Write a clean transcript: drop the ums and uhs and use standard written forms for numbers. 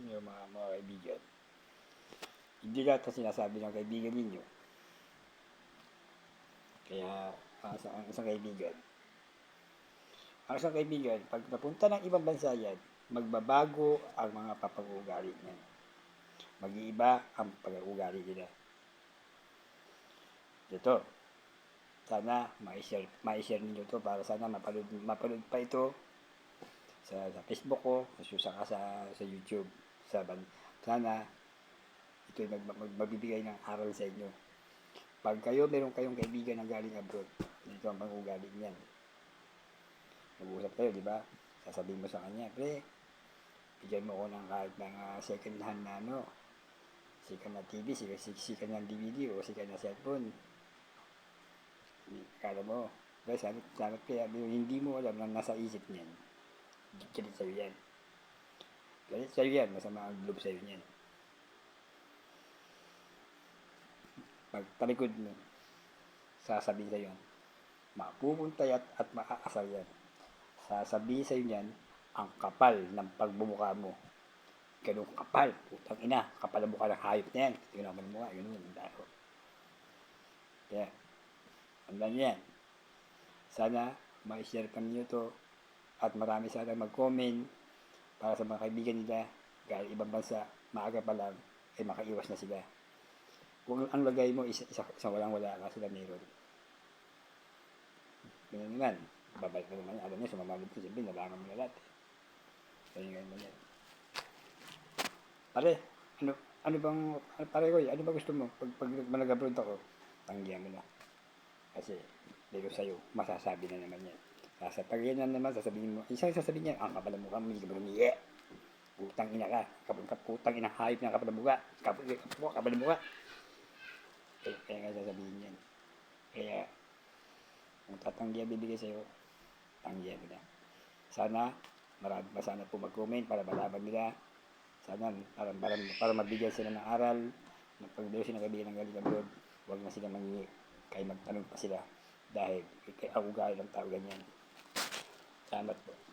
nyo mga kaibigan. Hindi lahat na sinasabi ng kaibigan ninyo. Kaya, ang isang kaibigan, pag napunta ng ibang bansa yan, magbabago ang mga papag-uugali niyan. Mag-iiba ang pag-uugali nila. Ito, sana ma-share ninyo to para sana mapanood pa ito sa Facebook ko, saka sa YouTube. Sana ito magbibigay ng aral sa inyo. Pag meron kayong kaibigan na galing abroad, dito ang pang-ugali niyan. Nag-uusap kayo, di ba? Sasabihin mo sa kanya, pre, bigyan mo ko ng kahit mga second hand na sikat na TV, sikat na DVD o sikat na cellphone. Kala mo, guys, sanat kaya hindi mo alam na nasa isip niyan. Galit sa'yo yan. Galit sa'yo yan, masama ang loob sa'yo niyan. Pag talikod mo, sasabihin sa'yo yan, mapupunta at maaasal yan. Sasabihin sa'yo yan, ang kapal ng pagbubuka mo. Ganun kapal, putang ina, kapal ang mukha ng hayop na yan. Tingnan mo ng mukha, ganun ang dako. Kaya, tandaan yan. Sana, ma-share pa ninyo to at marami sana mag-comment para sa mga kaibigan nila galing ibang bansa, maaga pa lang ay makaiwas na sila. Kung ang lagay mo isang walang-wala ka sila meron. Ganyan naman, babalik na naman, alam niya, sumamalog ko, sabihin, nalangan mo na lahat. Ganyan mo yan. Pare, ano ba gusto mo? Pag manag-abroad ako, tanggihan mo na. Kasi, dito sa'yo, masasabi na naman yan. Pag yan naman, sasabihin mo, isang sasabihin niya, ang kapal na mukha mo, hindi ka ba lumiye? Putang ina ka, putang ina hayop na kapal na mukha, kapal na mukha. Kaya nga sasabihin yan. Kaya, kung tatanggihan bibigay sa'yo, tanggihan mo na. Sana, marami pa sana po mag-comment para malaman nila. Sana, para mabigyan sila ng aral. Pag daw sila kaibigan ng galing abroad, huwag na sila mangingi. Kaya magtanong pa sila. Dahil, ang ugali ng tao ganyan. Salamat po.